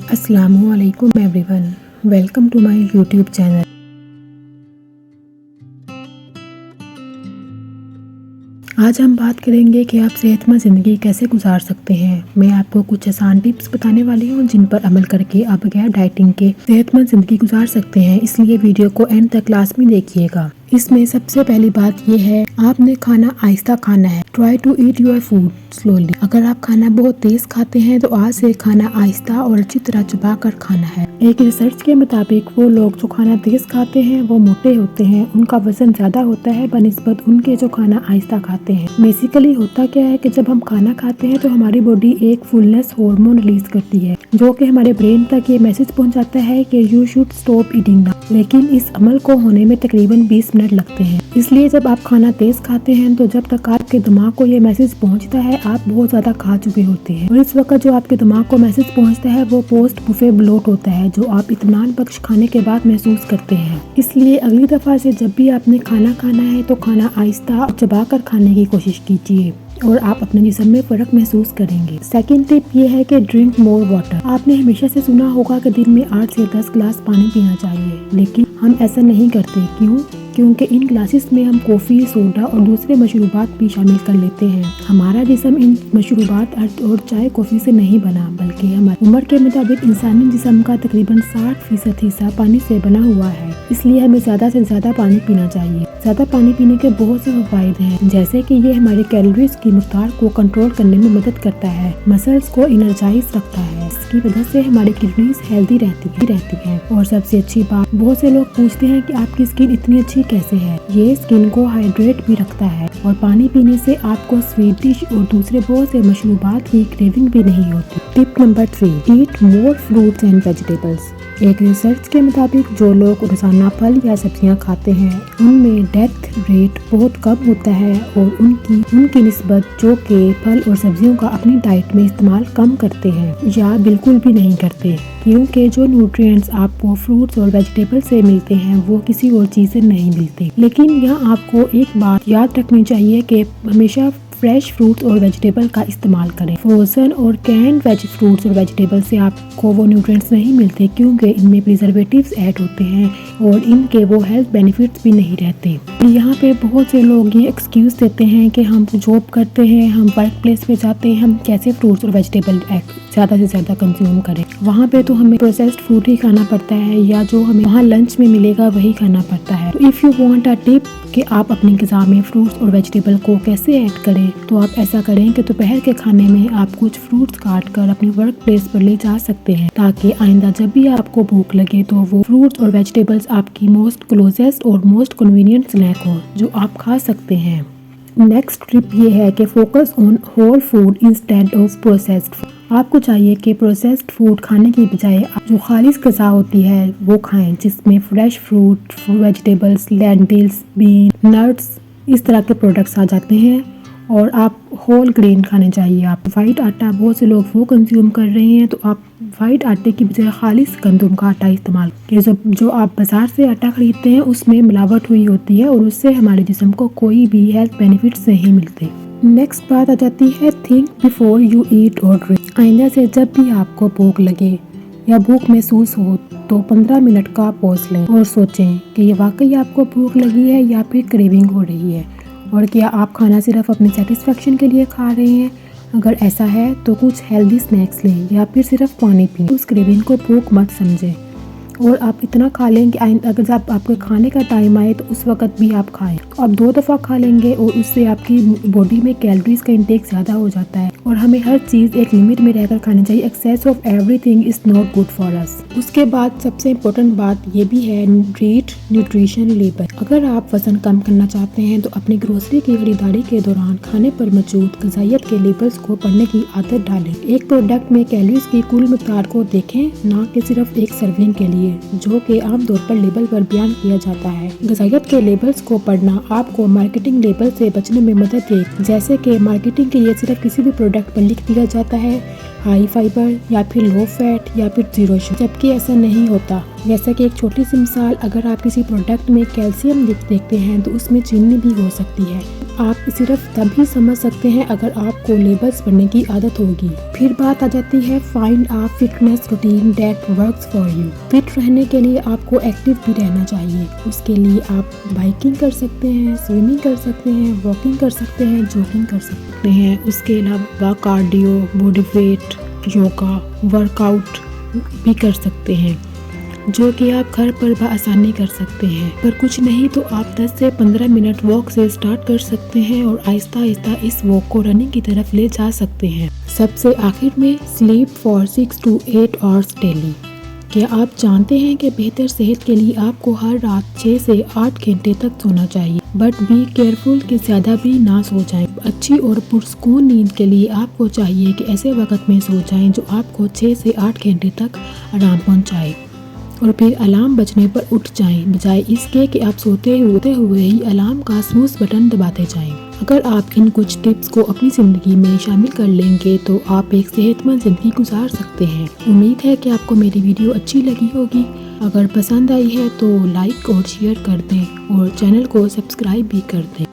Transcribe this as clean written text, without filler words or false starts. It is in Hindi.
अस्सलामुअलैकुम everyone, welcome to my YouTube channel. आज हम बात करेंगे कि आप सेहतमंद ज़िंदगी कैसे गुजार सकते हैं। मैं आपको कुछ आसान टिप्स बताने वाली हूँ जिन पर अमल करके आप बगैर डाइटिंग के सेहतमंद ज़िंदगी गुजार सकते हैं, इसलिए वीडियो को एंड तक लास्ट में देखिएगा। इसमें सबसे पहली बात ये है, आपने खाना आहिस्ता खाना है। Try to eat your food slowly. अगर आप खाना बहुत तेज खाते हैं तो आज से खाना आहिस्ता और अच्छी तरह चबा कर खाना है। एक रिसर्च के मुताबिक वो लोग जो खाना तेज खाते हैं वो मोटे होते हैं, उनका वजन ज्यादा होता है बनिस्बत उनके जो खाना आहिस्ता खाते हैं। बेसिकली होता क्या है कि जब हम खाना खाते हैं तो हमारी बॉडी एक फुलनेस हार्मोन रिलीज करती है जो कि हमारे ब्रेन तक ये मैसेज पहुंचाता है कि you should stop eating now. लेकिन इस अमल को होने में तकरीबन 20 मिनट लगते हैं। इसलिए जब आप खाना तेज खाते हैं तो जब तक आपके दिमाग को ये मैसेज पहुंचता है आप बहुत ज्यादा खा चुके होते हैं, और इस वक्त जो आपके दिमाग को मैसेज पहुंचता है वो पोस्ट बुफे ब्लोट होता है जो आप इत्मीनान बख्श खाने के बाद महसूस करते हैं। इसलिए अगली दफा से जब भी आपने खाना खाना है तो खाना आहिस्ता और चबा कर खाने की कोशिश कीजिए और आप अपने जिस्म में फर्क महसूस करेंगे। सेकंड टिप ये है कि ड्रिंक मोर वाटर। आपने हमेशा से सुना होगा कि दिन में 8 से 10 गिलास पानी पीना चाहिए, लेकिन हम ऐसा नहीं करते। क्यों? क्योंकि इन ग्लासेस में हम कॉफ़ी, सोडा और दूसरे मशरूबात भी शामिल कर लेते हैं। हमारा जिस्म इन मशरूबात और चाय कॉफ़ी से नहीं बना, बल्कि हमारी उम्र के मुताबिक इंसानी जिस्म का तकरीबन 60% हिस्सा पानी से बना हुआ है। इसलिए हमें ज़्यादा से ज़्यादा पानी पीना चाहिए। ज़्यादा पानी पीने के बहुत से फ़ायदे हैं, जैसे कि ये हमारे कैलोरीज की मिक़दार को कंट्रोल करने में मदद करता है, मसल्स को एनर्जाइज रखता है, इसकी वजह से हमारी किडनीज हेल्दी रहती है। और सबसे अच्छी बात, बहुत से लोग पूछते हैं कि आपकी स्किन इतनी अच्छी कैसे है। ये स्किन को हाइड्रेट भी रखता है और पानी पीने से आपको स्वीट डिश और दूसरे बहुत से मशरूबात की क्रेविंग भी नहीं होती। Tip number 3, eat more fruits and vegetables. एक रिसर्च के मुताबिक जो लोग रोजाना फल या सब्जियां खाते हैं उनमें डेथ रेट बहुत कम होता है, और उनकी निस्बत जो कि फल और सब्जियों का अपनी डाइट में इस्तेमाल कम करते हैं या बिल्कुल भी नहीं करते, क्योंकि जो न्यूट्रिएंट्स आपको फ्रूट्स और वेजिटेबल से मिलते हैं वो किसी और चीज से नहीं मिलते। लेकिन यहाँ आपको एक बात याद रखनी चाहिए कि हमेशा फ्रेश फ्रूट्स और वेजिटेबल का इस्तेमाल करें। फ्रोजन और कैंड फ्रूट्स और वेजिटेबल से आपको वो न्यूट्रिएंट्स नहीं मिलते, क्योंकि इनमें प्रिजर्वेटिव्स ऐड होते हैं और इनके वो हेल्थ बेनिफिट्स भी नहीं रहते। यहाँ पे बहुत से लोग ये एक्सक्यूज देते हैं कि हम जॉब करते हैं, हम वर्क प्लेस पे जाते हैं, हम कैसे फ्रूट्स और वेजिटेबल ज़्यादा से ज़्यादा कंज्यूम करें। वहाँ पे तो हमें प्रोसेस्ड फूड ही खाना पड़ता है या जो हमें वहाँ लंच में मिलेगा वही खाना पड़ता है। तो if you want a tip कि आप अपनी ग़िज़ा में फ्रूट्स और वेजिटेबल को कैसे ऐड करें, तो आप ऐसा करें कि दोपहर के खाने में आप कुछ फ्रूट्स काट कर अपनी वर्क प्लेस पर ले जा सकते हैं, ताकि आइंदा जब भी आपको भूख लगे तो वो फ्रूट्स और वेजिटेबल्स आपकी मोस्ट क्लोजेस्ट और मोस्ट कन्वीनियंट स्नैक हो जो आप खा सकते हैं। नेक्स्ट टिप ये है कि focus on whole food instead of processed food. आपको चाहिए कि प्रोसेस्ड फूड खाने की बजाय जो खालिस ग़िज़ा होती है वो खाएं, जिसमें fresh fruit, vegetables, lentils, bean, nuts, इस तरह के प्रोडक्ट्स आ जाते हैं। और आप होल ग्रेन खाने चाहिए। आप वाइट आटा, बहुत से लोग वो कंज्यूम कर रहे हैं, तो आप वाइट आटे की बजाय खालिस गंदम का आटा इस्तेमाल करें। जो आप बाजार से आटा खरीदते हैं उसमें मिलावट हुई होती है और उससे हमारे जिस्म को कोई भी हेल्थ बेनिफिट्स नहीं मिलते। नेक्स्ट बात आ जाती है, थिंक बिफोर यू ईट और ड्रिंक। आइंदा से जब भी आपको भूख लगे या भूख महसूस हो तो 15 मिनट का पॉज लें और सोचें कि ये वाकई आपको भूख लगी है या फिर क्रेविंग हो रही है, और क्या आप खाना सिर्फ अपनी सेटिस्फेक्शन के लिए खा रहे हैं। अगर ऐसा है तो कुछ हेल्दी स्नैक्स लें या फिर सिर्फ पानी पिएं। उस क्रेविंग को भूख मत समझें और आप इतना खा लें कि अगर जब आपके खाने का टाइम आए तो उस वक्त भी आप खाएं। आप 2 दफ़ा खा लेंगे और उससे आपकी बॉडी में कैलोरीज का इंटेक ज़्यादा हो जाता है, और हमें हर चीज़ एक लिमिट में रहकर खानी चाहिए। Excess of everything is not good for us. उसके बाद सबसे इम्पोर्टेंट बात ये भी है, रीड न्यूट्रिशन लेबल। अगर आप वजन कम करना चाहते हैं तो अपनी ग्रोसरी की खरीदारी के दौरान खाने पर मौजूद ग़िज़ाइयत के लेबल्स को पढ़ने की आदत डालें। एक प्रोडक्ट में कैलोरीज की कुल मिक़दार को देखें, ना कि सिर्फ एक सर्विंग के लिए जो कि आमतौर पर लेबल पर बयान किया जाता है। ग़िज़ाइयत के लेबल्स को पढ़ना आपको मार्केटिंग लेबल से बचने में मदद देगी, जैसे कि मार्केटिंग के लिए सिर्फ किसी भी प्रोडक्ट पर लिख दिया जाता है हाई फाइबर या फिर लो फैट या फिर जीरो शुगर, जबकि ऐसा नहीं होता। जैसा कि एक छोटी सी मिसाल, अगर आप किसी प्रोडक्ट में कैल्शियम देखते हैं तो उसमें चीनी भी हो सकती है। आप सिर्फ तभी समझ सकते हैं अगर आपको लेबल्स पढ़ने की आदत होगी। फिर बात आ जाती है find a fitness routine that works for you. Fit रहने के लिए आपको एक्टिव भी रहना चाहिए। उसके लिए आप बाइकिंग कर सकते हैं, स्विमिंग कर सकते हैं, वॉकिंग कर सकते हैं, जॉगिंग कर सकते हैं। उसके अलावा cardio, body weight, yoga, workout भी कर सकते हैं, जो कि आप घर पर बआसानी कर सकते हैं। पर कुछ नहीं तो आप 10 से 15 मिनट वॉक से स्टार्ट कर सकते हैं और आहिस्ता आहिस्ता इस वॉक को रनिंग की तरफ ले जा सकते हैं। सबसे आखिर में sleep for 6 to 8 hours daily. क्या आप जानते हैं कि बेहतर सेहत के लिए आपको हर रात 6 से 8 घंटे तक सोना चाहिए, बट बी केयरफुल कि ज़्यादा भी ना सो जाएं। अच्छी और पुरसकून नींद के लिए आपको चाहिए कि ऐसे वक्त में सो जाएं जो आपको 6 से 8 घंटे तक आराम पहुंचाए और फिर अलार्म बजने पर उठ जाएं, बजाय इसके कि आप सोते हुए ही अलार्म का स्नूज़ बटन दबाते जाएं। अगर आप इन कुछ टिप्स को अपनी ज़िंदगी में शामिल कर लेंगे तो आप एक सेहतमंद ज़िंदगी गुजार सकते हैं। उम्मीद है कि आपको मेरी वीडियो अच्छी लगी होगी। अगर पसंद आई है तो लाइक और शेयर कर दें और चैनल को सब्सक्राइब भी कर दें।